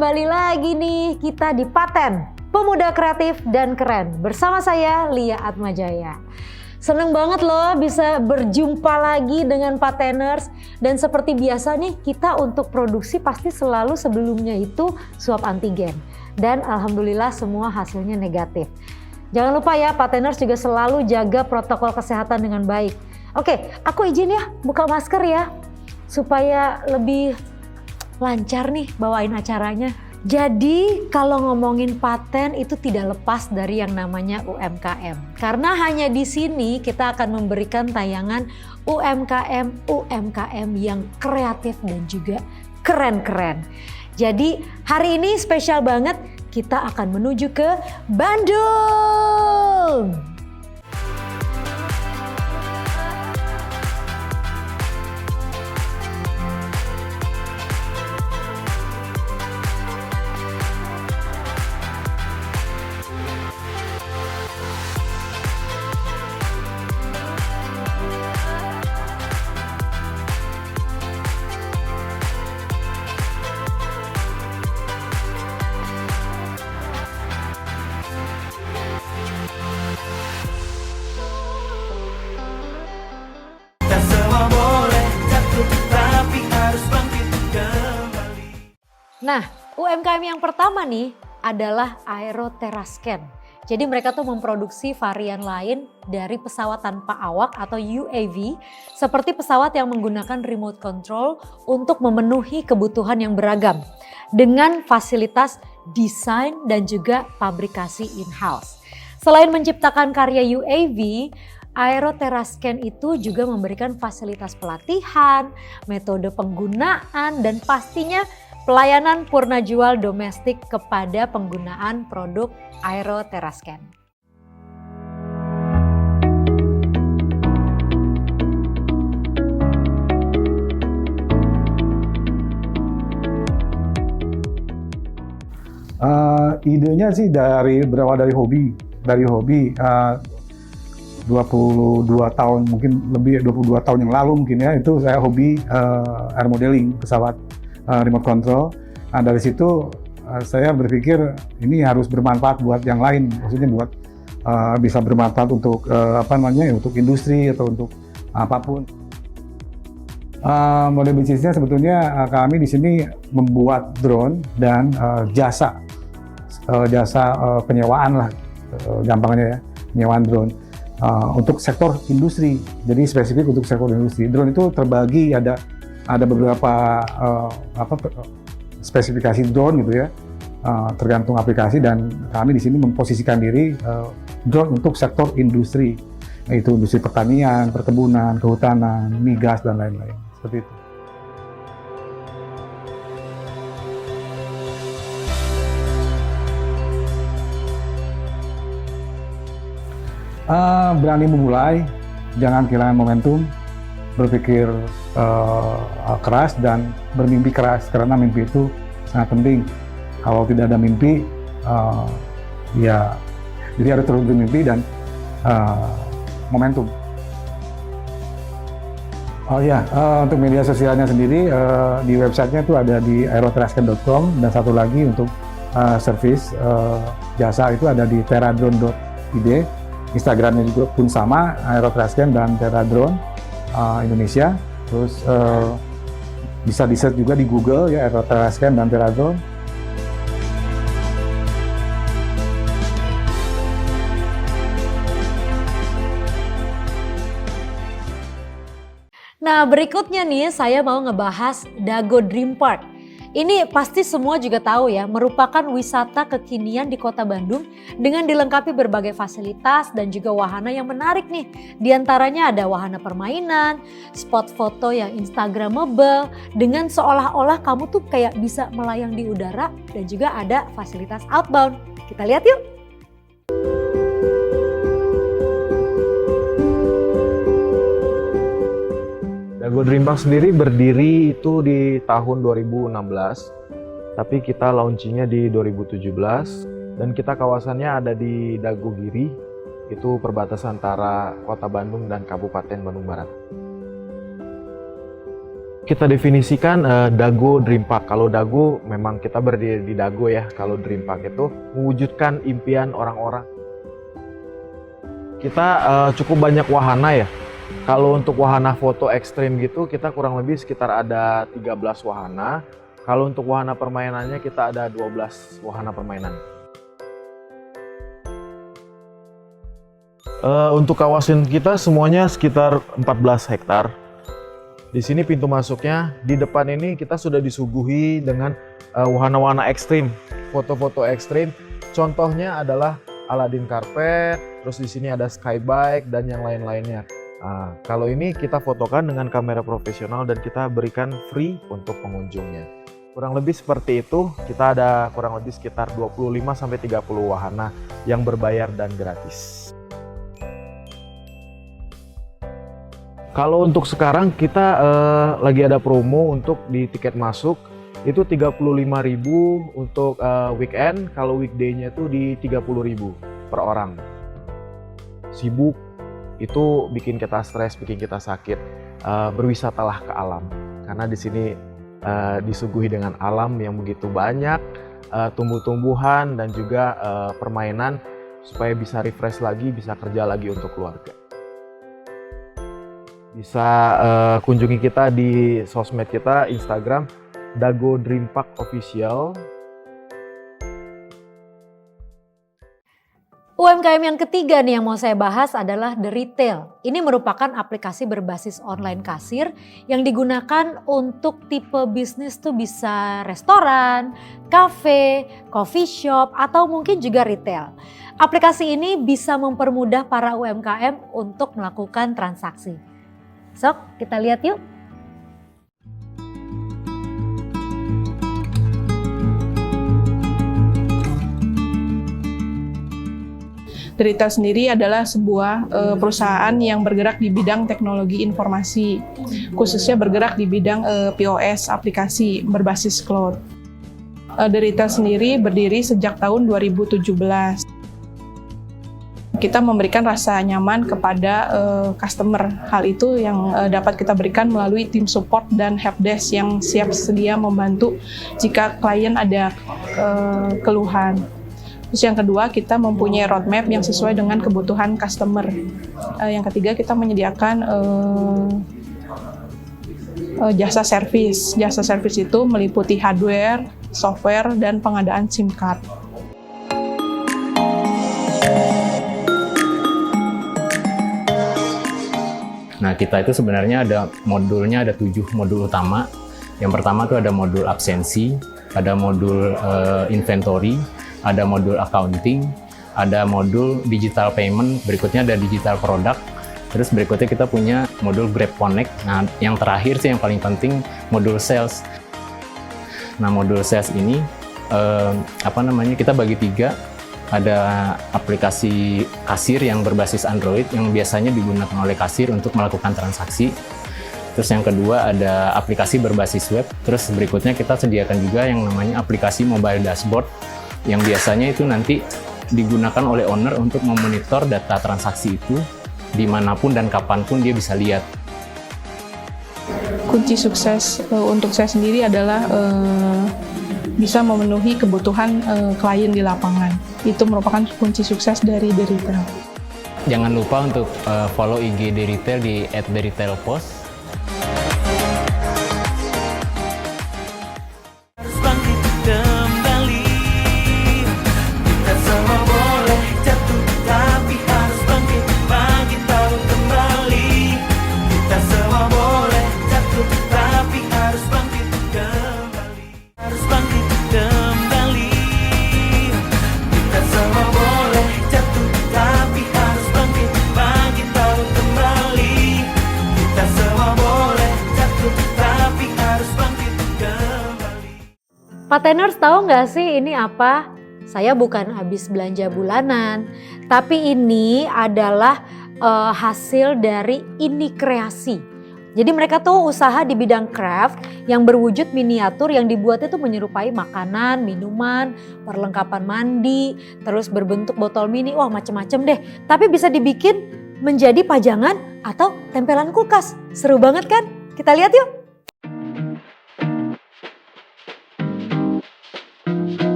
kembali lagi nih kita di Paten, Pemuda Kreatif dan Keren. Bersama saya Lia Atmajaya. Seneng banget loh bisa berjumpa lagi dengan Pateners. Dan seperti biasa nih kita untuk produksi pasti selalu sebelumnya itu swab antigen. Dan alhamdulillah semua hasilnya negatif. Jangan lupa ya Pateners juga selalu jaga protokol kesehatan dengan baik. Oke, aku izin ya buka masker ya. Supaya lebih lancar nih bawain acaranya. Jadi kalau ngomongin paten itu tidak lepas dari yang namanya UMKM. Karena hanya di sini kita akan memberikan tayangan UMKM yang kreatif dan juga keren-keren. Jadi hari ini spesial banget, kita akan menuju ke Bandung. Nah, UMKM yang pertama nih adalah Aeroterascan. Jadi mereka tuh memproduksi varian lain dari pesawat tanpa awak atau UAV seperti pesawat yang menggunakan remote control untuk memenuhi kebutuhan yang beragam dengan fasilitas desain dan juga pabrikasi in-house. Selain menciptakan karya UAV, Aeroterascan itu juga memberikan fasilitas pelatihan, metode penggunaan, dan pastinya pelayanan purna jual domestik kepada penggunaan produk Aeroterascan. Idenya sih berawal dari hobi. 22 tahun, mungkin lebih 22 tahun yang lalu mungkin ya, itu saya hobi air modeling pesawat remote control. Nah, dari situ saya berpikir ini harus bermanfaat buat yang lain, maksudnya buat bisa bermanfaat untuk untuk industri atau untuk apapun. Model bisnisnya sebetulnya kami di sini membuat drone dan jasa penyewaan lah, gampangnya ya, penyewaan drone untuk sektor industri. Jadi spesifik untuk sektor industri. Drone itu terbagi ada beberapa spesifikasi drone gitu ya, tergantung aplikasi, dan kami di sini memposisikan diri drone untuk sektor industri, yaitu industri pertanian, perkebunan, kehutanan, migas dan lain-lain seperti itu. Berani memulai, jangan kehilangan momentum, berpikir keras dan bermimpi keras, karena mimpi itu sangat penting. Kalau tidak ada mimpi, jadi harus terus bermimpi dan momentum. Untuk media sosialnya sendiri di websitenya itu ada di aeroterascan.com, dan satu lagi untuk service jasa itu ada di teradrone.id. Instagramnya juga pun sama, Aeroterascan dan Teradrone Indonesia. Terus bisa di-search juga di Google ya, Aeroterascan dan Teradrone. Nah, berikutnya nih saya mau ngebahas Dago Dream Park. Ini pasti semua juga tahu ya, merupakan wisata kekinian di Kota Bandung dengan dilengkapi berbagai fasilitas dan juga wahana yang menarik nih. Di antaranya ada wahana permainan, spot foto yang instagramable dengan seolah-olah kamu tuh kayak bisa melayang di udara, dan juga ada fasilitas outbound. Kita lihat yuk. Dago Dream Park sendiri berdiri itu di tahun 2016, tapi kita launchingnya di 2017, dan kita kawasannya ada di Dago Giri, itu perbatasan antara Kota Bandung dan Kabupaten Bandung Barat. Kita definisikan Dago Dream Park. Kalau Dago memang kita berdiri di Dago ya. Kalau Dream Park itu mewujudkan impian orang-orang. Kita cukup banyak wahana ya. Kalau untuk wahana foto ekstrim gitu kita kurang lebih sekitar ada 13 wahana. Kalau untuk wahana permainannya kita ada 12 wahana permainan. Untuk kawasan kita semuanya sekitar 14 hektar. Di sini pintu masuknya, di depan ini kita sudah disuguhi dengan wahana-wahana ekstrim, foto-foto ekstrim. Contohnya adalah Aladdin Carpet, terus di sini ada Skybike dan yang lain-lainnya. Nah, kalau ini kita fotokan dengan kamera profesional dan kita berikan free untuk pengunjungnya. Kurang lebih seperti itu, kita ada kurang lebih sekitar 25-30 wahana yang berbayar dan gratis. Kalau untuk sekarang kita lagi ada promo untuk di tiket masuk itu 35.000 untuk weekend, kalau weekday-nya itu di 30.000 per orang. Sibuk itu bikin kita stres, bikin kita sakit. Berwisatalah ke alam karena di sini disuguhi dengan alam yang begitu banyak, tumbuh-tumbuhan dan juga permainan supaya bisa refresh lagi, bisa kerja lagi untuk keluarga. Bisa kunjungi kita di sosmed kita, Instagram Dago Dream Park Official. UMKM yang ketiga nih yang mau saya bahas adalah The Retail. Ini merupakan aplikasi berbasis online kasir yang digunakan untuk tipe bisnis tuh bisa restoran, cafe, coffee shop, atau mungkin juga retail. Aplikasi ini bisa mempermudah para UMKM untuk melakukan transaksi. Sok, kita lihat yuk. The Retail sendiri adalah sebuah perusahaan yang bergerak di bidang teknologi informasi, khususnya bergerak di bidang POS, aplikasi berbasis cloud. The Retail sendiri berdiri sejak tahun 2017. Kita memberikan rasa nyaman kepada customer. Hal itu yang dapat kita berikan melalui tim support dan helpdesk yang siap sedia membantu jika klien ada keluhan. Terus yang kedua, kita mempunyai roadmap yang sesuai dengan kebutuhan customer. Yang ketiga, kita menyediakan jasa servis. Jasa servis itu meliputi hardware, software, dan pengadaan SIM card. Nah, kita itu sebenarnya ada modulnya, ada 7 modul utama. Yang pertama itu ada modul absensi, ada modul inventory, ada modul accounting, ada modul digital payment, berikutnya ada digital product, terus berikutnya kita punya modul Grab Connect. Nah, yang terakhir sih yang paling penting modul sales. Nah, modul sales ini kita bagi 3. Ada aplikasi kasir yang berbasis Android yang biasanya digunakan oleh kasir untuk melakukan transaksi. Terus yang kedua ada aplikasi berbasis web. Terus berikutnya kita sediakan juga yang namanya aplikasi mobile dashboard yang biasanya itu nanti digunakan oleh owner untuk memonitor data transaksi itu dimanapun dan kapanpun dia bisa lihat. Kunci sukses untuk saya sendiri adalah bisa memenuhi kebutuhan klien di lapangan. Itu merupakan kunci sukses dari The Retail. Jangan lupa untuk follow IG The Retail di @theretailpost. Pateners tahu nggak sih ini apa? Saya bukan habis belanja bulanan, tapi ini adalah hasil dari Ini Kreasi. Jadi mereka tuh usaha di bidang craft yang berwujud miniatur yang dibuatnya tuh menyerupai makanan, minuman, perlengkapan mandi, terus berbentuk botol mini, wah macem-macem deh. Tapi bisa dibikin menjadi pajangan atau tempelan kulkas. Seru banget kan? Kita lihat yuk.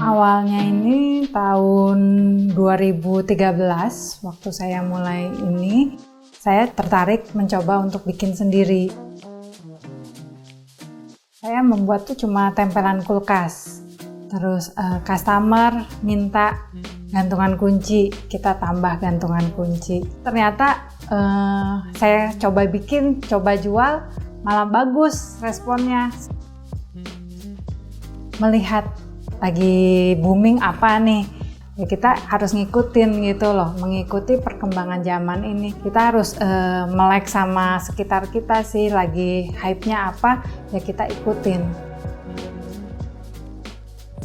Awalnya ini tahun 2013, waktu saya mulai ini, saya tertarik mencoba untuk bikin sendiri. Saya membuat tuh cuma tempelan kulkas. Terus customer minta gantungan kunci, kita tambah gantungan kunci. Ternyata saya coba bikin, coba jual, malah bagus responnya. Melihat lagi booming apa nih, ya kita harus ngikutin gitu loh, mengikuti perkembangan zaman ini. Kita harus melek sama sekitar kita sih, lagi hype-nya apa, ya kita ikutin.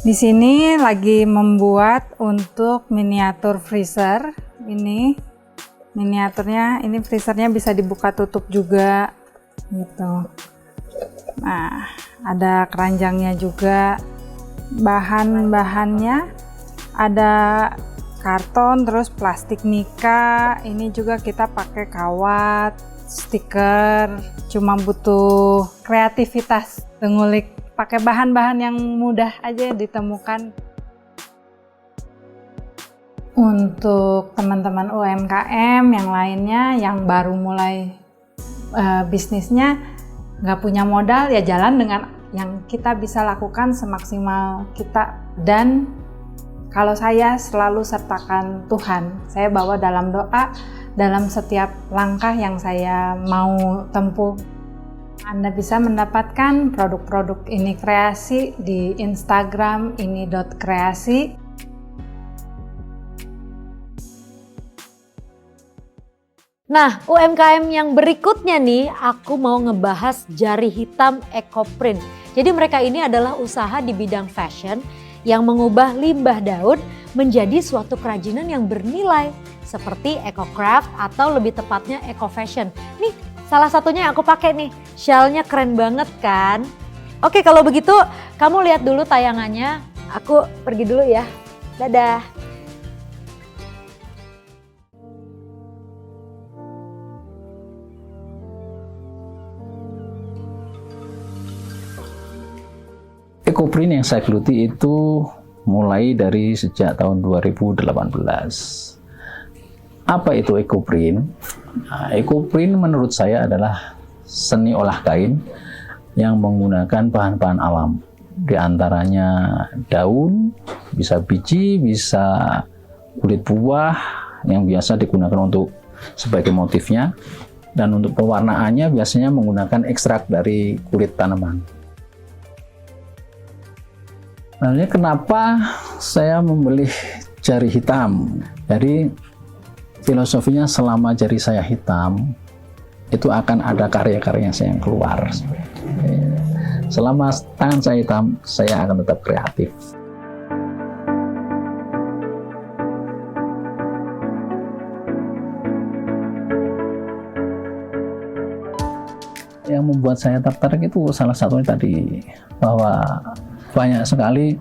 Di sini lagi membuat untuk miniatur freezer. Ini miniaturnya, ini freezernya bisa dibuka tutup juga gitu. Nah, ada keranjangnya juga. Bahan-bahannya ada karton, terus plastik mika. Ini juga kita pakai kawat, stiker. Cuma butuh kreativitas, ngulik pakai bahan-bahan yang mudah aja ditemukan. Untuk teman-teman UMKM yang lainnya yang baru mulai bisnisnya, nggak punya modal, ya jalan dengan yang kita bisa lakukan semaksimal kita. Dan kalau saya selalu sertakan Tuhan, saya bawa dalam doa dalam setiap langkah yang saya mau tempuh. Anda bisa mendapatkan produk-produk ini kreasi di Instagram ini.kreasi. Nah, UMKM yang berikutnya nih, aku mau ngebahas Jari Hitam Ecoprint. Jadi mereka ini adalah usaha di bidang fashion yang mengubah limbah daun menjadi suatu kerajinan yang bernilai seperti eco-craft atau lebih tepatnya eco-fashion. Nih, salah satunya yang aku pakai nih, shell-nya keren banget kan? Oke, kalau begitu kamu lihat dulu tayangannya, aku pergi dulu ya. Dadah. Ecoprint yang saya geluti itu mulai dari sejak tahun 2018. Apa itu Ecoprint? Nah, Ecoprint menurut saya adalah seni olah kain yang menggunakan bahan-bahan alam. Di antaranya daun, bisa biji, bisa kulit buah yang biasa digunakan untuk sebagai motifnya. Dan untuk pewarnaannya biasanya menggunakan ekstrak dari kulit tanaman. Sebenarnya kenapa saya memilih jari hitam? Jadi filosofinya selama jari saya hitam, itu akan ada karya-karya saya yang keluar. Selama tangan saya hitam, saya akan tetap kreatif. Yang membuat saya tertarik itu salah satunya tadi, bahwa banyak sekali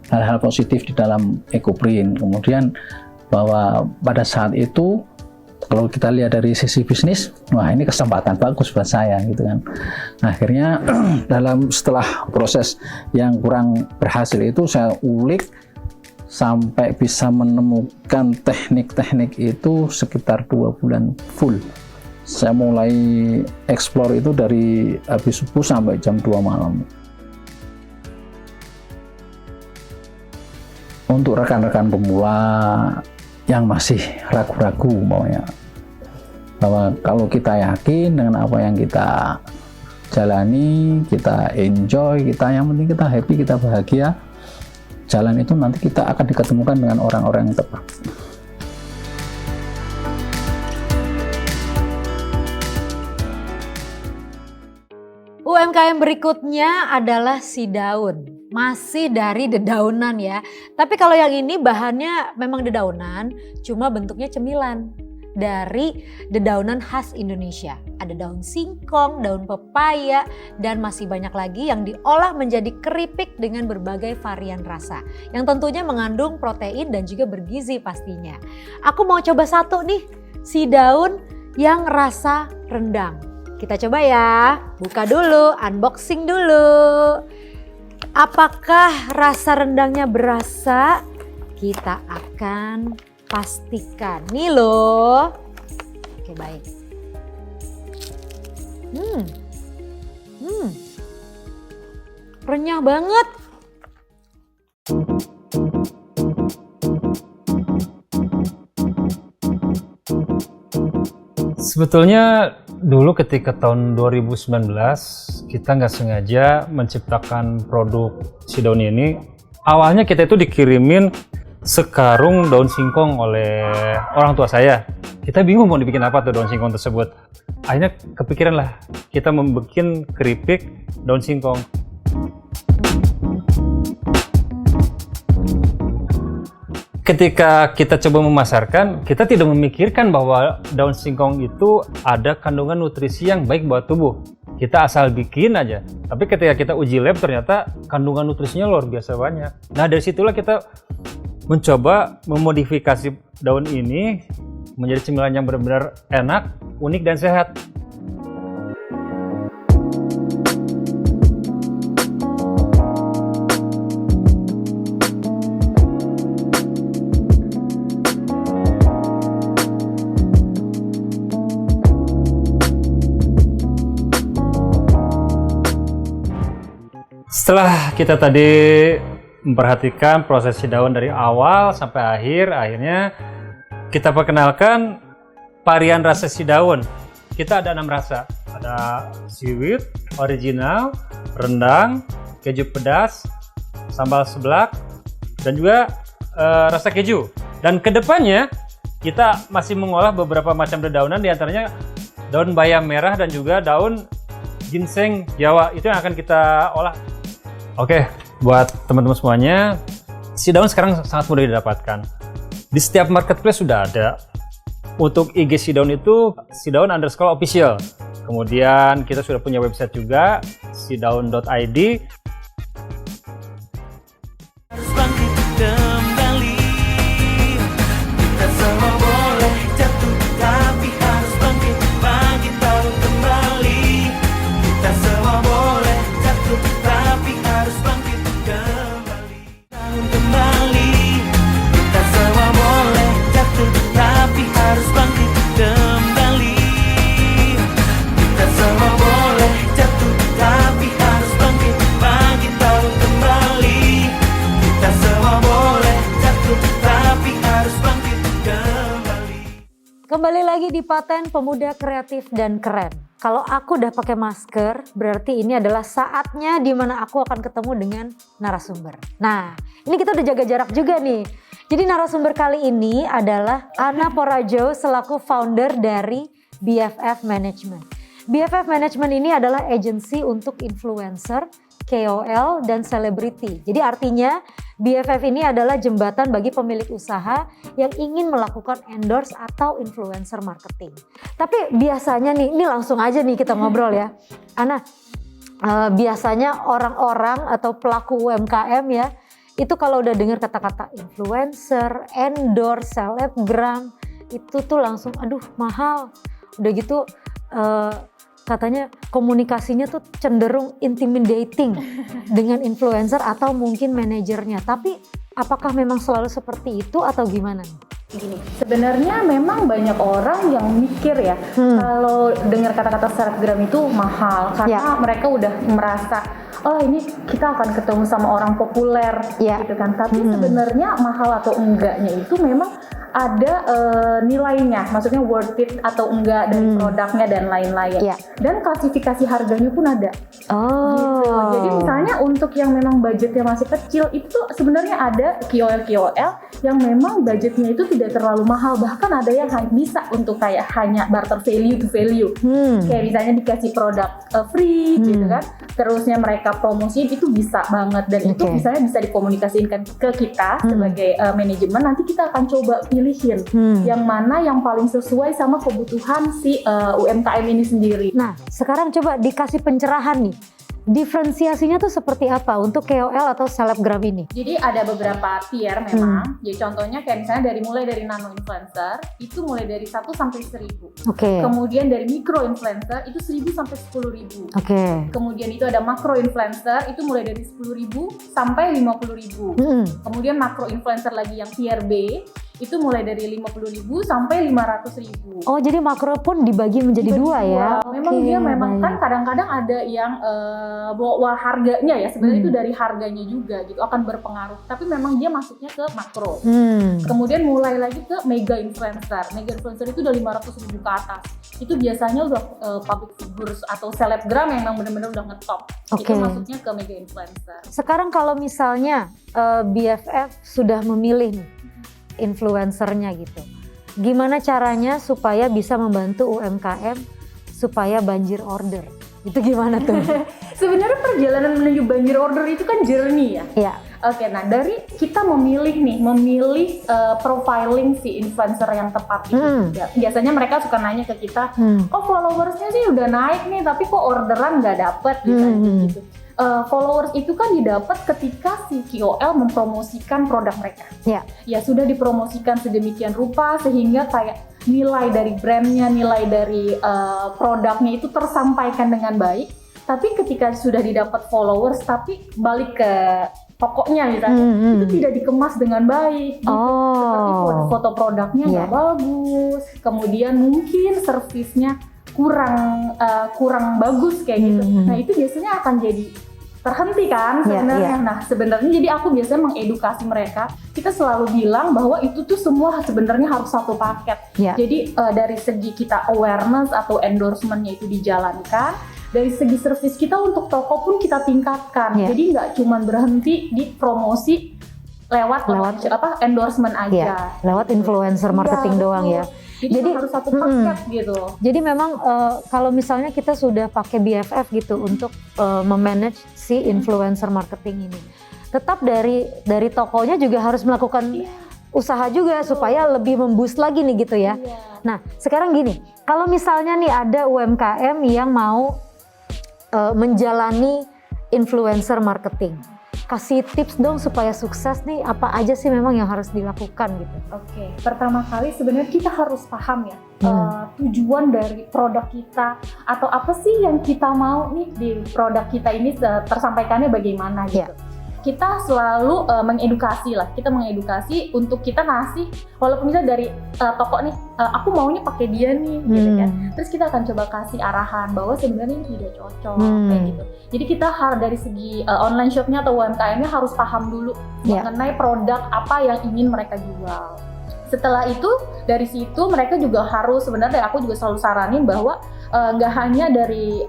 hal-hal positif di dalam Ecoprint. Kemudian bahwa pada saat itu kalau kita lihat dari sisi bisnis, wah ini kesempatan bagus buat saya gitu kan. Akhirnya setelah proses yang kurang berhasil itu saya ulik sampai bisa menemukan teknik-teknik itu sekitar 2 bulan full. Saya mulai explore itu dari habis subuh sampai jam 2 malam. Untuk rekan-rekan pemula yang masih ragu-ragu bahwa kalau kita yakin dengan apa yang kita jalani, kita enjoy, yang penting kita happy, kita bahagia, jalan itu nanti kita akan diketemukan dengan orang-orang yang tepat. UMKM berikutnya adalah si daun. Masih dari dedaunan ya. Tapi kalau yang ini bahannya memang dedaunan, cuma bentuknya cemilan. Dari dedaunan khas Indonesia. Ada daun singkong, daun pepaya, dan masih banyak lagi yang diolah menjadi keripik dengan berbagai varian rasa. Yang tentunya mengandung protein dan juga bergizi pastinya. Aku mau coba satu nih, si daun yang rasa rendang. Kita coba ya, buka dulu, unboxing dulu. Apakah rasa rendangnya berasa? Kita akan pastikan. Nih loh. Oke, baik. Renyah banget. Sebetulnya dulu ketika tahun 2019 kita nggak sengaja menciptakan produk si daun ini. Awalnya kita itu dikirimin sekarung daun singkong oleh orang tua saya. Kita bingung mau dibikin apa tuh daun singkong tersebut. Akhirnya kepikiran lah kita membuat keripik daun singkong. Ketika kita coba memasarkan, kita tidak memikirkan bahwa daun singkong itu ada kandungan nutrisi yang baik buat tubuh. Kita asal bikin aja. Tapi ketika kita uji lab ternyata kandungan nutrisinya luar biasa banyak. Nah dari situlah kita mencoba memodifikasi daun ini menjadi cemilan yang benar-benar enak, unik dan sehat. Setelah kita tadi memperhatikan proses si daun dari awal sampai akhir, akhirnya kita perkenalkan varian rasa si daun. Kita ada 6 rasa. Ada seaweed, original, rendang, keju pedas, sambal seblak, dan juga rasa keju. Dan kedepannya kita masih mengolah beberapa macam dedaunan, diantaranya daun bayam merah dan juga daun ginseng Jawa. Itu yang akan kita olah. Oke, buat teman-teman semuanya, si daun sekarang sangat mudah didapatkan. Di setiap marketplace sudah ada. Untuk IG si daun itu sidaun_official. Kemudian kita sudah punya website juga, sidaun.id. Kembali lagi di Paten Pemuda Kreatif dan Keren. Kalau aku udah pakai masker, berarti ini adalah saatnya di mana aku akan ketemu dengan narasumber. Nah, ini kita udah jaga jarak juga nih. Jadi narasumber kali ini adalah Ana Porajo selaku founder dari BFF Management. BFF Management ini adalah agensi untuk influencer, KOL, dan selebriti. Jadi artinya BFF ini adalah jembatan bagi pemilik usaha yang ingin melakukan endorse atau influencer marketing. Tapi biasanya nih, ini langsung aja nih kita ngobrol ya. Ana, biasanya orang-orang atau pelaku UMKM ya, itu kalau udah dengar kata-kata influencer, endorse, selebgram, itu tuh langsung aduh mahal. Udah gitu katanya komunikasinya tuh cenderung intimidating dengan influencer atau mungkin manajernya. Tapi apakah memang selalu seperti itu atau gimana? Gini, sebenarnya memang banyak orang yang mikir ya kalau dengar kata-kata selebgram itu mahal karena mereka udah merasa oh ini kita akan ketemu sama orang populer gitu kan. Tapi sebenarnya mahal atau enggaknya itu memang ada nilainya, maksudnya worth it atau enggak dari produknya dan lain-lain. Dan klasifikasi harganya pun ada. Gitu. Jadi misalnya untuk yang memang budgetnya masih kecil itu sebenarnya ada KOL yang memang budgetnya itu tidak terlalu mahal, bahkan ada yang bisa untuk kayak hanya barter value to value. Kayak misalnya dikasih produk free gitu kan, terusnya mereka promosiin itu bisa banget dan itu misalnya bisa dikomunikasikan ke kita sebagai manajemen. Nanti kita akan coba pilihin yang mana yang paling sesuai sama kebutuhan si UMKM ini sendiri. Nah, sekarang coba dikasih pencerahan nih. Diferensiasinya tuh seperti apa untuk KOL atau selebgram ini? Jadi ada beberapa tier memang. Jadi contohnya kayak misalnya mulai dari nano influencer itu mulai dari 1 sampai 1000. Oke. Kemudian dari micro influencer itu 1000 sampai 10.000. Oke. Kemudian itu ada makro influencer itu mulai dari 10.000 sampai 50.000. Kemudian makro influencer lagi yang tier B itu mulai dari 50.000 sampai 500.000. Oh, jadi makro pun dibagi menjadi dua ya? Memang dia memang kan kadang-kadang ada yang bahwa harganya ya sebenarnya itu dari harganya juga gitu akan berpengaruh. Tapi memang dia masuknya ke makro. Kemudian mulai lagi ke mega influencer. Mega influencer itu udah 500.000 ke atas. Itu biasanya udah public figures atau selebgram yang memang benar-benar udah ngetop. Itu masuknya ke mega influencer. Sekarang kalau misalnya BFF sudah memilih nih influencernya gitu, gimana caranya supaya bisa membantu UMKM supaya banjir order? Itu gimana tuh? Sebenarnya perjalanan menuju banjir order itu kan journey ya. Iya. Oke, nah dari kita memilih profiling si influencer yang tepat itu juga. Biasanya mereka suka nanya ke kita, oh followersnya sih udah naik nih, tapi kok orderan nggak dapet gitu. Followers itu kan didapat ketika si KOL mempromosikan produk mereka. Ya sudah dipromosikan sedemikian rupa sehingga kayak nilai dari brandnya, nilai dari produknya itu tersampaikan dengan baik. Tapi ketika sudah didapat followers, tapi balik ke tokonya misalnya, itu tidak dikemas dengan baik. Gitu. Seperti foto produknya nggak bagus, kemudian mungkin servisnya kurang bagus kayak gitu. Nah itu biasanya akan jadi terhenti kan sebenarnya. Nah sebenarnya jadi aku biasanya mengedukasi mereka. Kita selalu bilang bahwa itu tuh semua sebenarnya harus satu paket. Jadi dari segi kita awareness atau endorsementnya itu dijalankan. Dari segi service kita untuk toko pun kita tingkatkan. Jadi nggak cuma berhenti di promosi lewat endorsement aja. Lewat influencer marketing doang ya. Jadi harus satu paket gitu. Jadi memang kalau misalnya kita sudah pakai BFF gitu untuk memanage si influencer marketing ini, tetap dari tokonya juga harus melakukan usaha juga supaya lebih memboost lagi nih gitu ya. Nah sekarang gini, kalau misalnya nih ada UMKM yang mau menjalani influencer marketing, kasih tips dong supaya sukses nih, apa aja sih memang yang harus dilakukan gitu? Oke, pertama kali sebenarnya kita harus paham ya tujuan dari produk kita atau apa sih yang kita mau nih di produk kita ini tersampaikannya bagaimana gitu. Kita selalu mengedukasi untuk kita ngasih, walaupun misalnya dari toko nih, aku maunya pakai dia nih, gitu kan. Terus kita akan coba kasih arahan bahwa sebenarnya ini tidak cocok, kayak gitu. Jadi kita harus dari segi online shopnya atau UMKM-nya harus paham dulu mengenai produk apa yang ingin mereka jual. Setelah itu dari situ mereka juga harus, sebenarnya aku juga selalu saranin bahwa nggak hanya dari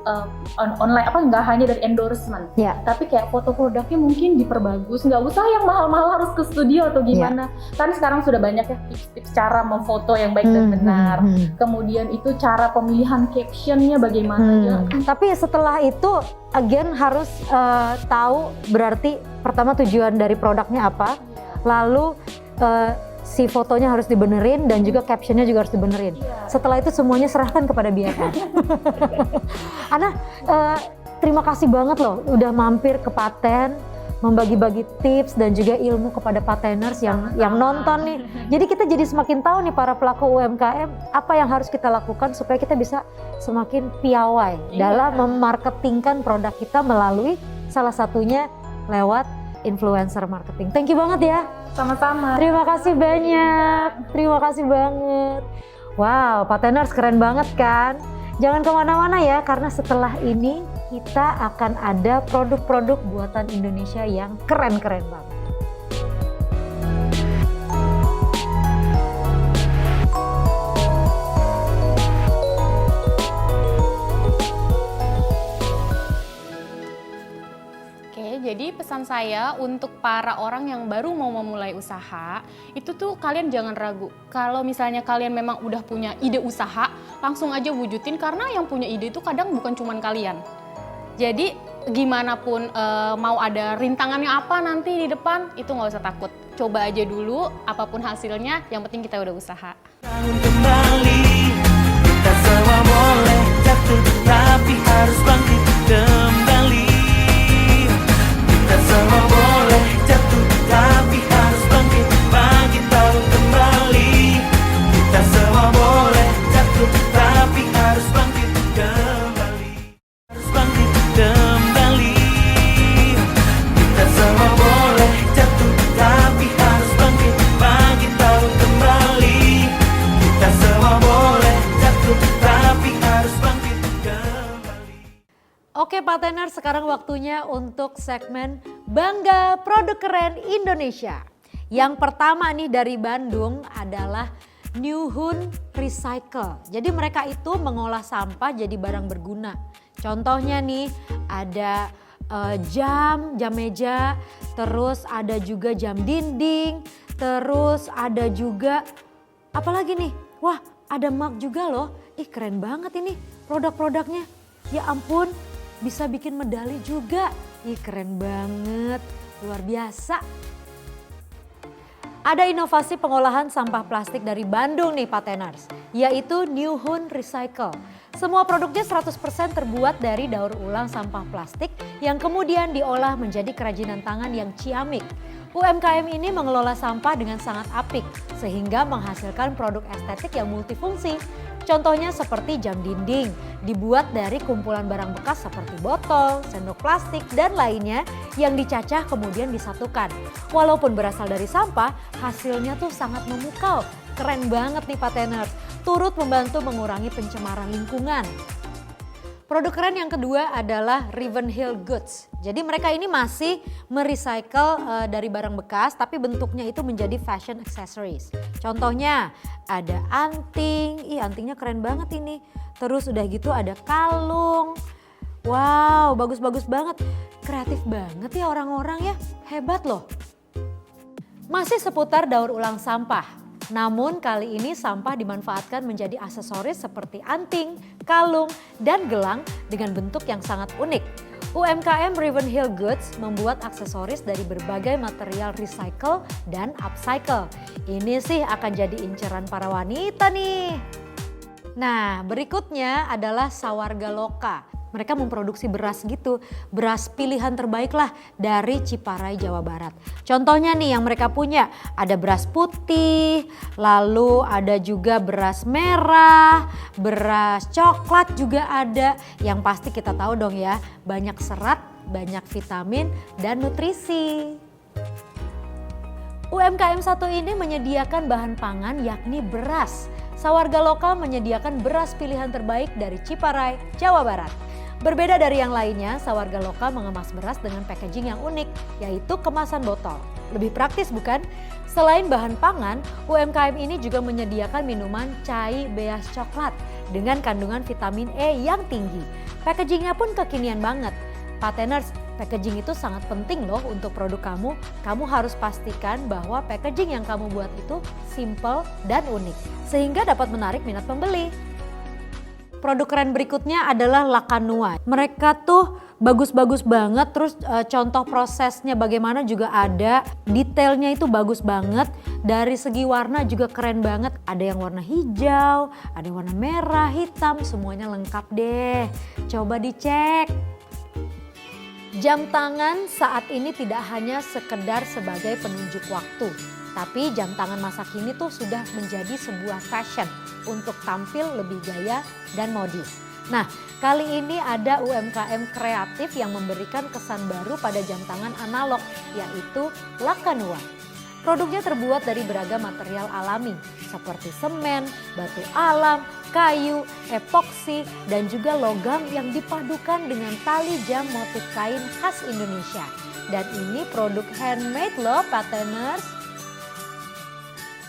online nggak hanya dari endorsement, tapi kayak foto produknya mungkin diperbagus, nggak usah yang mahal-mahal harus ke studio atau gimana. Kan sekarang sudah banyak ya tips-tips cara memfoto yang baik dan benar. Kemudian itu cara pemilihan captionnya bagaimana. Tapi setelah itu again harus tahu berarti pertama tujuan dari produknya apa, lalu si fotonya harus dibenerin dan juga captionnya juga harus dibenerin. Setelah itu semuanya serahkan kepada BFF. Ana, terima kasih banget loh udah mampir ke Paten, membagi-bagi tips dan juga ilmu kepada pateners yang nonton nih. Jadi kita jadi semakin tahu nih para pelaku UMKM apa yang harus kita lakukan supaya kita bisa semakin piawai dalam memarketingkan produk kita melalui salah satunya lewat influencer marketing. Thank you banget ya. Sama-sama. Terima kasih banyak. Terima kasih banget. Wow, Pateners keren banget kan? Jangan kemana-mana ya, karena setelah ini kita akan ada produk-produk buatan Indonesia yang keren-keren banget. Jadi pesan saya untuk para orang yang baru mau memulai usaha, itu tuh kalian jangan ragu. Kalau misalnya kalian memang udah punya ide usaha, langsung aja wujudin karena yang punya ide itu kadang bukan cuman kalian. Jadi gimana pun mau ada rintangannya apa nanti di depan, itu nggak usah takut. Coba aja dulu, apapun hasilnya, yang penting kita udah usaha. Kembali, kita semua boleh jatuh, tapi harus bangkit kembali. Oke Pateners, sekarang waktunya untuk segmen Bangga Produk Keren Indonesia. Yang pertama nih dari Bandung adalah New Hun Recycle. Jadi mereka itu mengolah sampah jadi barang berguna. Contohnya nih ada jam meja, terus ada juga jam dinding, terus ada juga apalagi nih? Wah, ada mug juga loh. Ih, keren banget ini produk-produknya. Ya ampun, bisa bikin medali juga. Ih, keren banget. Luar biasa. Ada inovasi pengolahan sampah plastik dari Bandung nih Pateners, yaitu New Hun Recycle. Semua produknya 100% terbuat dari daur ulang sampah plastik yang kemudian diolah menjadi kerajinan tangan yang ciamik. UMKM ini mengelola sampah dengan sangat apik sehingga menghasilkan produk estetik yang multifungsi. Contohnya seperti jam dinding, dibuat dari kumpulan barang bekas seperti botol, sendok plastik, dan lainnya yang dicacah kemudian disatukan. Walaupun berasal dari sampah, hasilnya tuh sangat memukau. Keren banget nih Pateners, turut membantu mengurangi pencemaran lingkungan. Produk keren yang kedua adalah Ravenhill Goods. Jadi mereka ini masih merecycle dari barang bekas tapi bentuknya itu menjadi fashion accessories. Contohnya ada anting, antingnya keren banget ini. Terus udah gitu ada kalung. Wow, bagus-bagus banget. Kreatif banget ya orang-orang ya, hebat loh. Masih seputar daur ulang sampah. Namun kali ini sampah dimanfaatkan menjadi aksesoris seperti anting, kalung, dan gelang dengan bentuk yang sangat unik. UMKM Ravenhill Goods membuat aksesoris dari berbagai material recycle dan upcycle. Ini sih akan jadi inceran para wanita nih. Nah, berikutnya adalah Sawarga Loka. Mereka memproduksi beras gitu, beras pilihan terbaik lah dari Ciparai, Jawa Barat. Contohnya nih yang mereka punya, ada beras putih, lalu ada juga beras merah, beras coklat juga ada. Yang pasti kita tahu dong ya, banyak serat, banyak vitamin, dan nutrisi. UMKM satu ini menyediakan bahan pangan yakni beras. Sawarga Loka menyediakan beras pilihan terbaik dari Ciparai, Jawa Barat. Berbeda dari yang lainnya, Sawarga Loka mengemas beras dengan packaging yang unik, yaitu kemasan botol. Lebih praktis bukan? Selain bahan pangan, UMKM ini juga menyediakan minuman cai beas coklat dengan kandungan vitamin E yang tinggi. Packagingnya pun kekinian banget. Pateners, packaging itu sangat penting loh untuk produk kamu. Kamu harus pastikan bahwa packaging yang kamu buat itu simple dan unik, sehingga dapat menarik minat pembeli. Produk keren berikutnya adalah Lakanua. Mereka tuh bagus-bagus banget, terus contoh prosesnya bagaimana juga ada. Detailnya itu bagus banget, dari segi warna juga keren banget. Ada yang warna hijau, ada yang warna merah, hitam, semuanya lengkap deh. Coba dicek. Jam tangan saat ini tidak hanya sekedar sebagai penunjuk waktu. Tapi jam tangan masa kini tuh sudah menjadi sebuah fashion untuk tampil lebih gaya dan modis. Nah, kali ini ada UMKM kreatif yang memberikan kesan baru pada jam tangan analog, yaitu Lakanua. Produknya terbuat dari beragam material alami seperti semen, batu alam, kayu, epoksi, dan juga logam yang dipadukan dengan tali jam motif kain khas Indonesia. Dan ini produk handmade loh Pateners.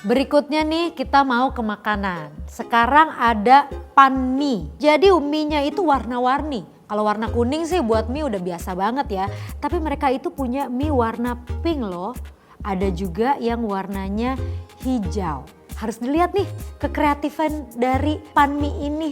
Berikutnya nih kita mau ke makanan. Sekarang ada pan mie. Jadi mie-nya itu warna-warni. Kalau warna kuning sih buat mie udah biasa banget ya. Tapi mereka itu punya mie warna pink loh. Ada juga yang warnanya hijau. Harus dilihat nih kekreatifan dari pan mie ini.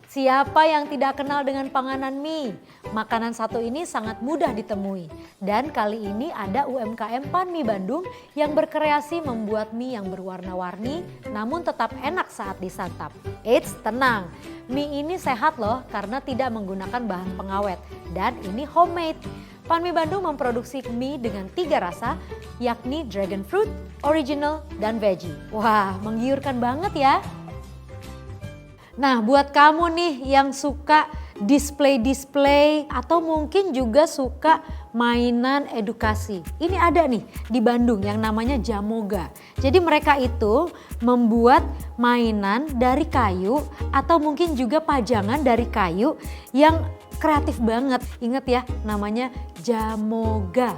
Siapa yang tidak kenal dengan panganan mie? Makanan satu ini sangat mudah ditemui. Dan kali ini ada UMKM Pan Mie Bandung yang berkreasi membuat mie yang berwarna-warni namun tetap enak saat disantap. Eits, tenang, mie ini sehat loh karena tidak menggunakan bahan pengawet dan ini homemade. Pan Mie Bandung memproduksi mie dengan 3 rasa yakni dragon fruit, original, dan veggie. Wah, menggiurkan banget ya. Nah, buat kamu nih yang suka display atau mungkin juga suka mainan edukasi. Ini ada nih di Bandung yang namanya Jamoga. Jadi mereka itu membuat mainan dari kayu atau mungkin juga pajangan dari kayu yang kreatif banget. Ingat ya, namanya Jamoga.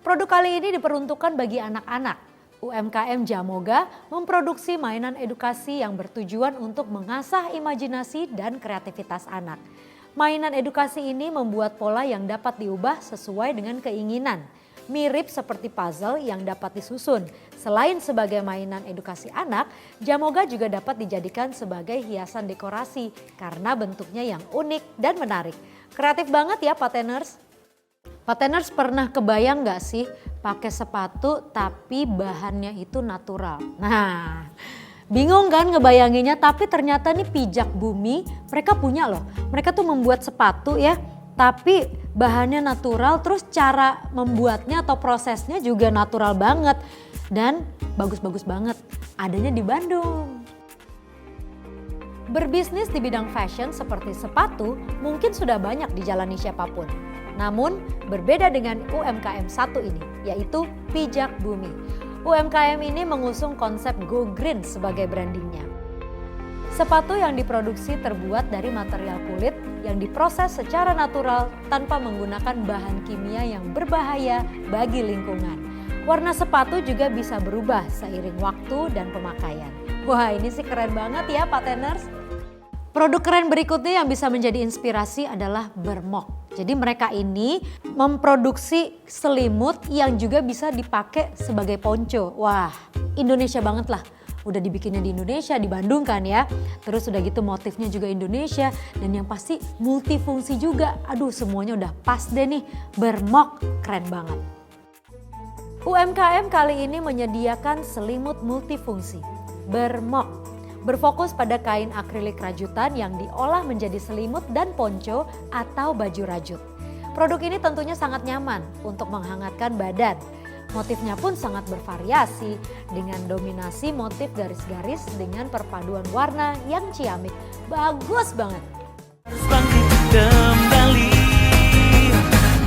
Produk kali ini diperuntukkan bagi anak-anak. UMKM Jamoga memproduksi mainan edukasi yang bertujuan untuk mengasah imajinasi dan kreativitas anak. Mainan edukasi ini membuat pola yang dapat diubah sesuai dengan keinginan. Mirip seperti puzzle yang dapat disusun. Selain sebagai mainan edukasi anak, Jamoga juga dapat dijadikan sebagai hiasan dekorasi karena bentuknya yang unik dan menarik. Kreatif banget ya Pateners. Pateners pernah kebayang gak sih pakai sepatu tapi bahannya itu natural? Nah, bingung kan ngebayanginnya, tapi ternyata nih Pijak Bumi mereka punya loh. Mereka tuh membuat sepatu ya, tapi bahannya natural, terus cara membuatnya atau prosesnya juga natural banget. Dan bagus-bagus banget, adanya di Bandung. Berbisnis di bidang fashion seperti sepatu mungkin sudah banyak dijalani siapapun. Namun berbeda dengan UMKM satu ini, yaitu Pijak Bumi. UMKM ini mengusung konsep Go Green sebagai brandingnya. Sepatu yang diproduksi terbuat dari material kulit yang diproses secara natural tanpa menggunakan bahan kimia yang berbahaya bagi lingkungan. Warna sepatu juga bisa berubah seiring waktu dan pemakaian. Wah, ini sih keren banget ya Pateners. Produk keren berikutnya yang bisa menjadi inspirasi adalah Bermok. Jadi mereka ini memproduksi selimut yang juga bisa dipakai sebagai ponco. Wah, Indonesia banget lah. Udah dibikinnya di Indonesia, di Bandung kan ya. Terus udah gitu motifnya juga Indonesia. Dan yang pasti multifungsi juga. Aduh, semuanya udah pas deh nih. Bermok, keren banget. UMKM kali ini menyediakan selimut multifungsi. Bermok. Berfokus pada kain akrilik rajutan yang diolah menjadi selimut dan ponco atau baju rajut. Produk ini tentunya sangat nyaman untuk menghangatkan badan. Motifnya pun sangat bervariasi dengan dominasi motif garis-garis dengan perpaduan warna yang ciamik. Bagus banget. Harus bangkit kembali.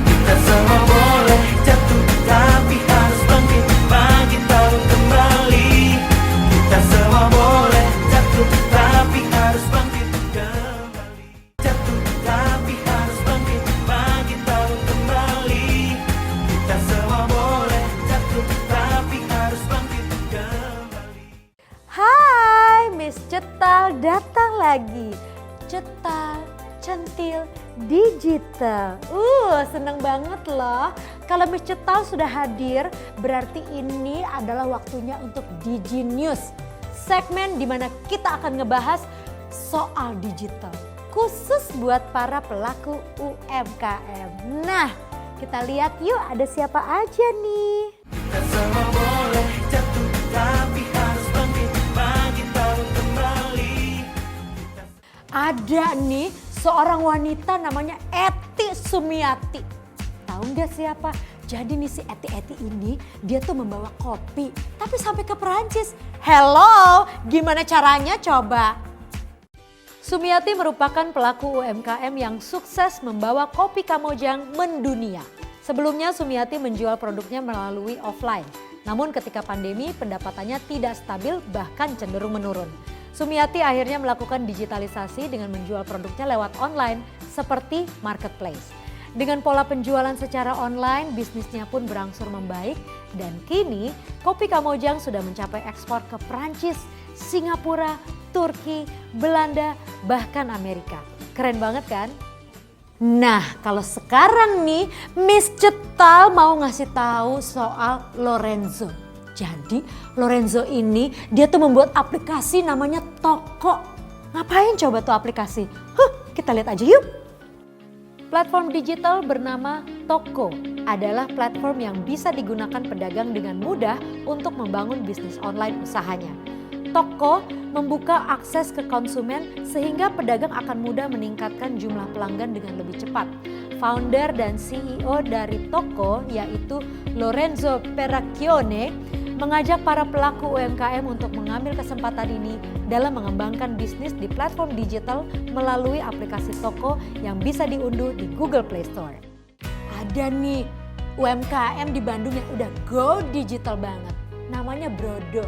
Kita semua boleh jatuh, tapi harus bangkit, bangkit tahu kembali. Kita semua boleh jatuh, tapi harus bangkit kembali. Jatuh, tapi harus bangkit, bangkit tahu kembali. Kita semua boleh jatuh, tapi harus bangkit kembali. Hai, Miss Cetal datang lagi. Cetal, centil, digital. Seneng banget loh. Kalau Miss Cetal sudah hadir, berarti ini adalah waktunya untuk Digi News. Segmen di mana kita akan ngebahas soal digital. Khusus buat para pelaku UMKM. Nah, kita lihat yuk ada siapa aja nih. Kita semua boleh jatuh, tapi harus bangkit, bangkit tahu kembali. Ada nih seorang wanita namanya Eti Sumiati. Tahu nggak siapa? Jadi nih si Eti ini dia tuh membawa kopi tapi sampai ke Perancis. Hello, gimana caranya coba? Sumiati merupakan pelaku UMKM yang sukses membawa kopi Kamojang mendunia. Sebelumnya Sumiati menjual produknya melalui offline. Namun ketika pandemi pendapatannya tidak stabil bahkan cenderung menurun. Sumiati akhirnya melakukan digitalisasi dengan menjual produknya lewat online seperti marketplace. Dengan pola penjualan secara online, bisnisnya pun berangsur membaik dan kini kopi Kamojang sudah mencapai ekspor ke Prancis, Singapura, Turki, Belanda, bahkan Amerika. Keren banget kan? Nah, kalau sekarang nih Miss Cetal mau ngasih tahu soal Lorenzo. Jadi Lorenzo ini dia tuh membuat aplikasi namanya Toko. Ngapain coba tuh aplikasi? Kita lihat aja yuk. Platform digital bernama Toko adalah platform yang bisa digunakan pedagang dengan mudah untuk membangun bisnis online usahanya. Toko membuka akses ke konsumen sehingga pedagang akan mudah meningkatkan jumlah pelanggan dengan lebih cepat. Founder dan CEO dari Toko yaitu Lorenzo Peracchione mengajak para pelaku UMKM untuk mengambil kesempatan ini dalam mengembangkan bisnis di platform digital melalui aplikasi Toko yang bisa diunduh di Google Play Store. Ada nih UMKM di Bandung yang udah go digital banget. Namanya Brodo.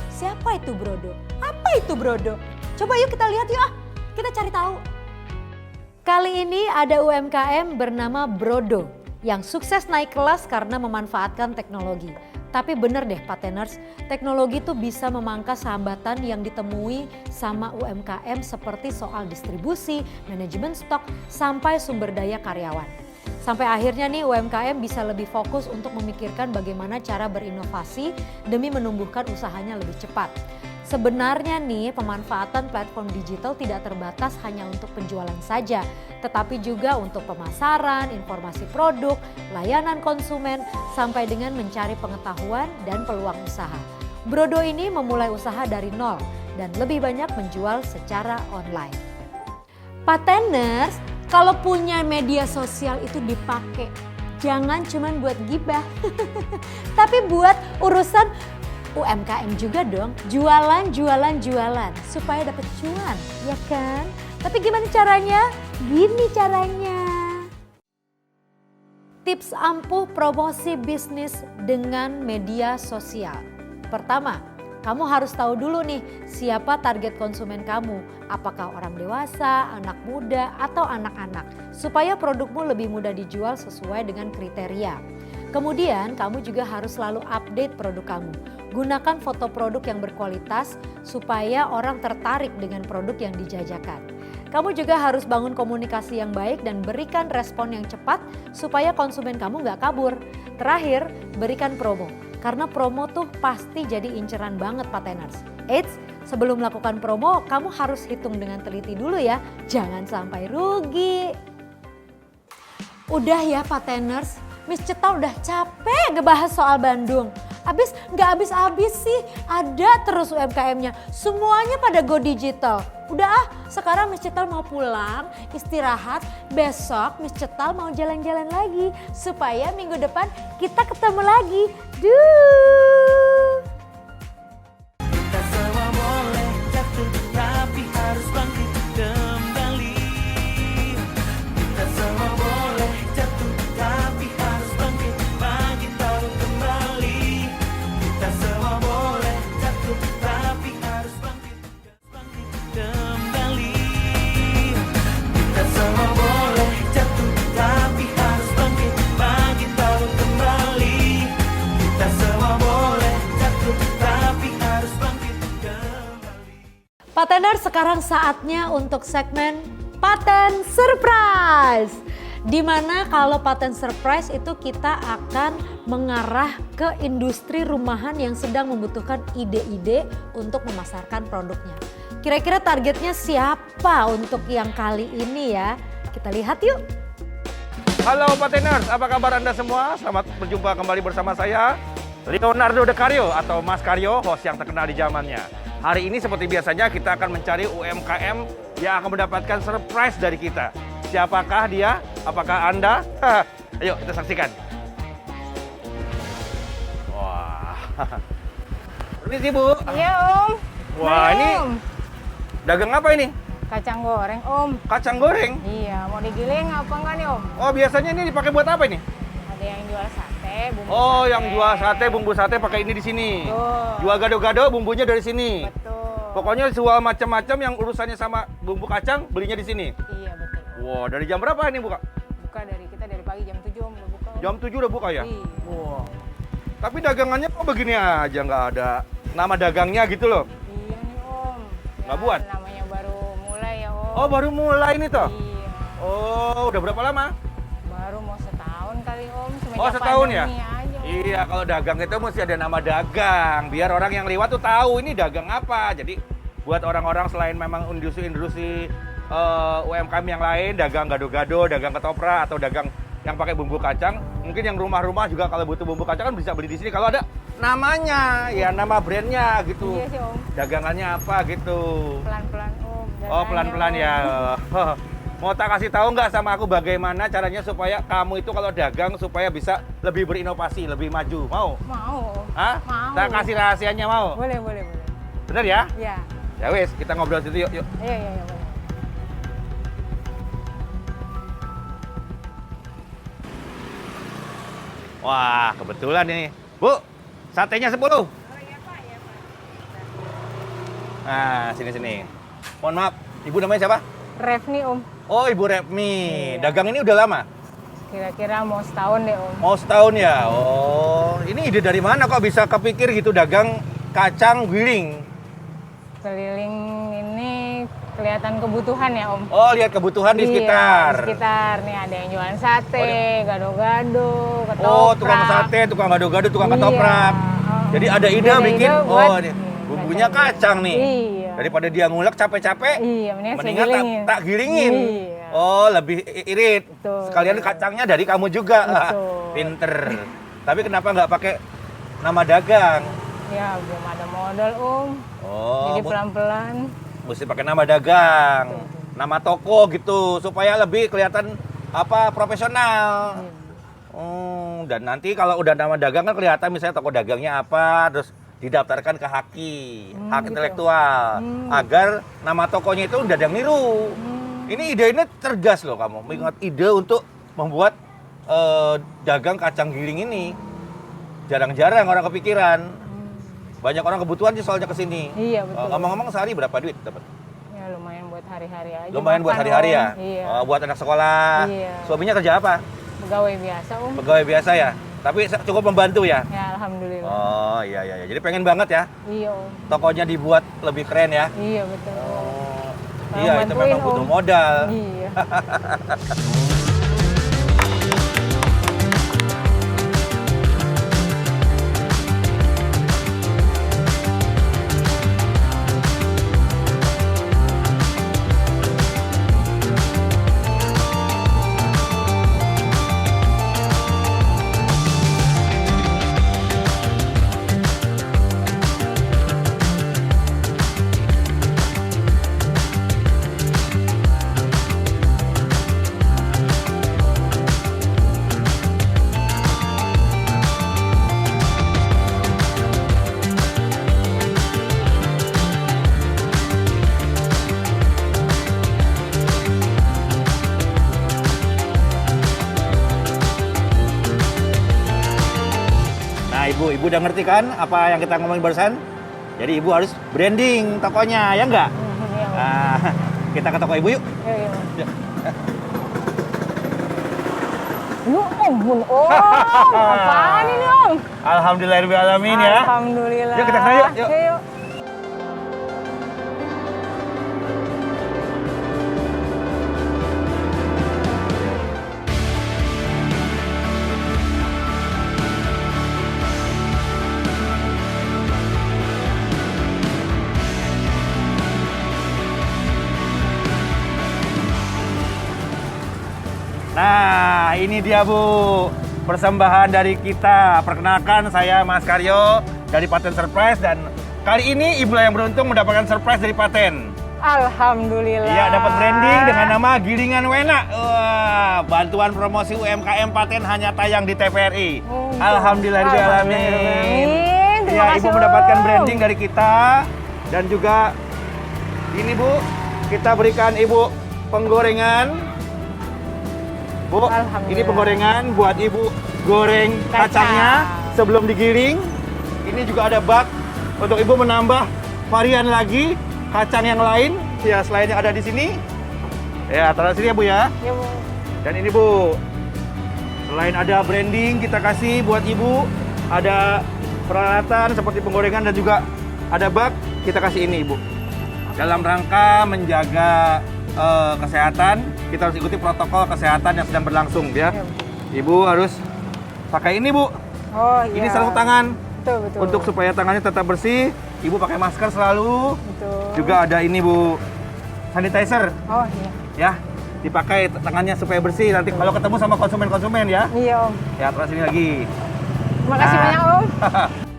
Siapa itu Brodo? Apa itu Brodo? Coba yuk kita lihat yuk. Kita cari tahu. Kali ini ada UMKM bernama Brodo yang sukses naik kelas karena memanfaatkan teknologi. Tapi bener deh Pateners, teknologi itu bisa memangkas hambatan yang ditemui sama UMKM seperti soal distribusi, manajemen stok, sampai sumber daya karyawan. Sampai akhirnya nih UMKM bisa lebih fokus untuk memikirkan bagaimana cara berinovasi demi menumbuhkan usahanya lebih cepat. Sebenarnya nih pemanfaatan platform digital tidak terbatas hanya untuk penjualan saja, tetapi juga untuk pemasaran, informasi produk, layanan konsumen, sampai dengan mencari pengetahuan dan peluang usaha. Brodo ini memulai usaha dari nol dan lebih banyak menjual secara online. Pateners, kalau punya media sosial itu dipakai, jangan cuma buat gibah, tapi buat urusan UMKM juga dong, jualan supaya dapat cuan, ya kan? Tapi gimana caranya? Gini caranya. Tips ampuh promosi bisnis dengan media sosial. Pertama, kamu harus tahu dulu nih siapa target konsumen kamu. Apakah orang dewasa, anak muda, atau anak-anak. Supaya produkmu lebih mudah dijual sesuai dengan kriteria. Kemudian kamu juga harus selalu update produk kamu. Gunakan foto produk yang berkualitas supaya orang tertarik dengan produk yang dijajakan. Kamu juga harus bangun komunikasi yang baik dan berikan respon yang cepat supaya konsumen kamu nggak kabur. Terakhir, berikan promo. Karena promo tuh pasti jadi inceran banget Pateners. Eits, sebelum melakukan promo kamu harus hitung dengan teliti dulu ya. Jangan sampai rugi. Udah ya Pateners, Miss Ceta udah capek ngebahas soal Bandung. Nggak habis sih, ada terus UMKM-nya. Semuanya pada go digital. Udah sekarang Miss Cetal mau pulang, istirahat. Besok Miss Cetal mau jalan-jalan lagi. Supaya minggu depan kita ketemu lagi. Kita semua boleh jatuh, tapi harus bangkit kembali. Kita semua boleh jatuh, tapi harus bangkit terus kembali. Kita semua boleh jatuh, tapi harus bangkit kembali. Kita semua boleh jatuh, tapi harus bangkit terus kembali. Kita semua boleh jatuh, tapi harus bangkit kembali. Pateners, sekarang saatnya untuk segmen Paten Surprise. Dimana kalau Paten Surprise itu kita akan mengarah ke industri rumahan yang sedang membutuhkan ide-ide untuk memasarkan produknya. Kira-kira targetnya siapa untuk yang kali ini ya? Kita lihat yuk. Halo Pateners, apa kabar Anda semua? Selamat berjumpa kembali bersama saya, Leonardo DeCario atau Mas Karyo, host yang terkenal di zamannya. Hari ini seperti biasanya kita akan mencari UMKM yang akan mendapatkan surprise dari kita. Siapakah dia? Apakah Anda? Ayo kita saksikan. Wah. Permisi Bu. Iya Om. Wah ini dagang apa ini? Kacang goreng Om. Kacang goreng? Iya, mau digiling apa enggak nih Om? Oh biasanya ini dipakai buat apa ini? Ada yang jual sate, bumbu Oh, sate. yang jual sate, bumbu sate pakai ini di sini. Betul. Jual gado-gado, bumbunya dari sini. Betul. Pokoknya jual macam-macam yang urusannya sama bumbu kacang, belinya di sini. Iya betul. Wow, dari jam berapa ini buka? Buka dari pagi jam 7 Om udah buka. Om. Jam 7 udah buka ya? Iya. Wow. Tapi dagangannya kok begini aja, nggak ada nama dagangnya gitu loh. Iya nih Om. Nggak buat? Namanya baru mulai ya Om. Oh, baru mulai ini toh? Iya. Oh, udah berapa lama? Baru mau setahun kali Om. Semenjak Oh, setahun ya? pandemi aja, Om. Iya, kalau dagang itu mesti ada nama dagang, biar orang yang lewat tuh tahu ini dagang apa. Jadi buat orang-orang selain memang industri UMKM yang lain, dagang gado-gado, dagang ketoprak, atau dagang yang pakai bumbu kacang, mungkin yang rumah-rumah juga kalau butuh bumbu kacang kan bisa beli di sini kalau ada namanya, ya nama brandnya gitu. Iya sih Om. Dagangannya apa gitu. Pelan-pelan Om. Oh pelan-pelan ya. Mau tak kasih tahu nggak sama aku bagaimana caranya supaya kamu itu kalau dagang supaya bisa lebih berinovasi, lebih maju. Mau? Mau. Hah? Mau. Tak kasih rahasianya mau? Boleh. Bener ya? Iya. Ya wes, kita ngobrol situ yuk. Iya boleh. Wah, kebetulan ini. Bu, satenya 10. Oh iya Pak. Nah, sini. Mohon maaf, Ibu namanya siapa? Revni Om. Oh, Ibu Repmi. Iya. Dagang ini udah lama? Kira-kira mau setahun deh Om. Mau setahun ya? Oh, ini ide dari mana kok bisa kepikir gitu dagang kacang giling? Keliling ini kelihatan kebutuhan ya Om. Oh, lihat kebutuhan di sekitar. Di sekitar nih ada yang jualan sate, gado-gado, ketoprak. Oh, tukang sate, tukang gado-gado, tukang ketoprak. Jadi ada ide bikin, oh ini bumbunya kacang nih. Iya. Daripada dia ngulek capek-capek, Iya, mendingan tak gilingin. Iya. Oh, lebih irit. Betul. Sekalian kacangnya dari kamu juga. Betul. Pinter. Tapi kenapa nggak pakai nama dagang? Ya belum ada modal Om. Oh, Jadi pelan-pelan. mesti pakai nama dagang, nama toko gitu supaya lebih kelihatan apa profesional. Dan nanti kalau udah nama dagang kan kelihatan misalnya toko dagangnya apa, terus didaftarkan ke hak intelektual agar nama tokonya itu udah ada yang niru. Ini ide cerdas loh kamu, mengingat ide untuk membuat dagang kacang giling ini. Jarang-jarang orang kepikiran. Banyak orang kebutuhan sih soalnya kesini. Iya betul. Ngomong-ngomong sehari berapa duit dapat? Ya lumayan buat hari-hari aja. Lumayan buat makan, hari-hari Om. ya? Iya. Buat anak sekolah. Iya. Suaminya kerja apa? Pegawai biasa Om. Pegawai biasa ya? Tapi cukup membantu ya? Ya alhamdulillah. Oh iya. Jadi pengen banget ya? Iya Om. Tokonya dibuat lebih keren ya? Iya betul. Iya itu memang butuh modal. Iya. Ibu udah ngerti kan apa yang kita ngomongin barusan? Jadi ibu harus branding tokonya, ya enggak? Nah, kita ke toko ibu yuk. Iya. Ya ampun Om, apaan ini Om? Alhamdulillahirrahmanirrahim ya. Alhamdulillah. Yuk kita kesana yuk. Yuk. Nah, ini dia Bu, persembahan dari kita. Perkenalkan saya Mas Karyo dari Paten Surprise dan kali ini Ibu yang beruntung mendapatkan surprise dari Paten. Alhamdulillah. Iya, dapat branding dengan nama Gilingan Wena. Wah, bantuan promosi UMKM Paten hanya tayang di TVRI. Alhamdulillahirrahmanirrahim. Iya, Ibu mendapatkan branding dari kita dan juga ini Bu, kita berikan Ibu penggorengan. Bu, ini penggorengan buat Ibu goreng kacangnya sebelum digiling. Ini juga ada bak untuk Ibu menambah varian lagi kacang yang lain. Ya, selain yang ada di sini. Ya, taruh sini ya Bu ya. Iya Bu. Dan ini Bu, selain ada branding kita kasih buat Ibu, ada peralatan seperti penggorengan dan juga ada bak, kita kasih ini Ibu. Dalam rangka menjaga kesehatan, kita harus ikuti protokol kesehatan yang sedang berlangsung ya. Ibu harus pakai ini Bu. Oh iya. Ini sarung tangan. Betul. Untuk supaya tangannya tetap bersih, Ibu pakai masker selalu. Betul. Juga ada ini Bu, sanitizer. Oh iya. Ya, dipakai tangannya supaya bersih. Nanti kalau ketemu sama konsumen-konsumen ya. Iya Om. Ya, terus sini lagi. Terima kasih banyak Om.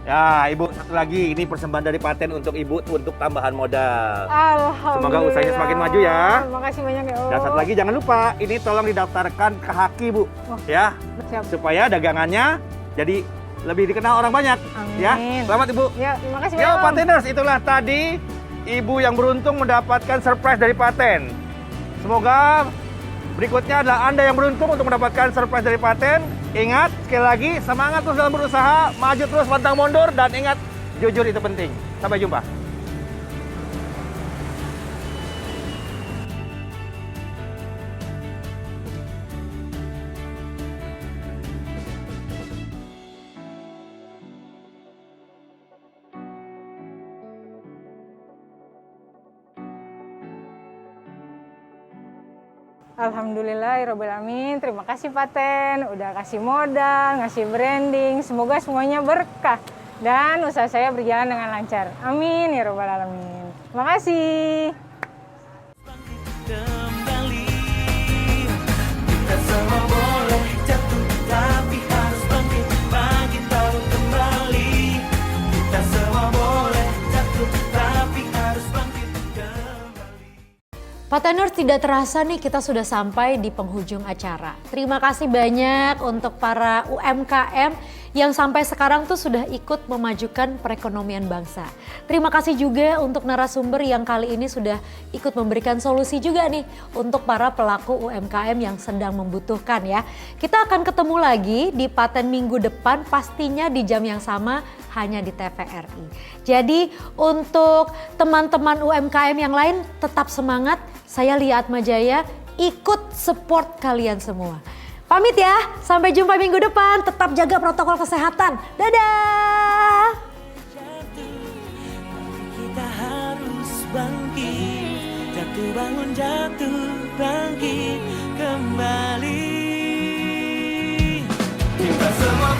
Ya, Ibu, satu lagi. Ini persembahan dari Paten untuk Ibu untuk tambahan modal. Alhamdulillah. Semoga usahanya semakin maju ya. Terima kasih banyak ya Om. Dan satu lagi, jangan lupa, ini tolong didaftarkan ke Haki, Bu. Ya, siap. supaya dagangannya jadi lebih dikenal orang banyak. Amin. Ya, selamat Ibu. Ya, terima kasih Yo, banyak Om. Pateners, itulah tadi Ibu yang beruntung mendapatkan surprise dari Paten. Semoga berikutnya adalah Anda yang beruntung untuk mendapatkan surprise dari Paten. Ingat, sekali lagi, semangat terus dalam berusaha, maju terus, pantang mundur, dan ingat, jujur itu penting. Sampai jumpa. Alhamdulillahirobbilalamin. Terima kasih Paten, udah kasih modal, ngasih branding. Semoga semuanya berkah dan usaha saya berjalan dengan lancar. Amin ya robbal alamin. Terima kasih. Kembali kita semua boleh jatuh tapi harus bangkit pagi tahu kembali. Kita semua boleh jatuh tapi harus bangkit kembali. Pateners, tidak terasa nih kita sudah sampai di penghujung acara. Terima kasih banyak untuk para UMKM yang sampai sekarang tuh sudah ikut memajukan perekonomian bangsa. Terima kasih juga untuk narasumber yang kali ini sudah ikut memberikan solusi juga nih untuk para pelaku UMKM yang sedang membutuhkan ya. Kita akan ketemu lagi di Paten minggu depan, pastinya di jam yang sama hanya di TVRI. Jadi untuk teman-teman UMKM yang lain tetap semangat. Saya Lia Atmajaya ikut support kalian semua. Pamit ya, sampai jumpa minggu depan. Tetap jaga protokol kesehatan. Dadah! Kita harus bangkit, jatuh bangun jatuh bangkit kembali. Kita semua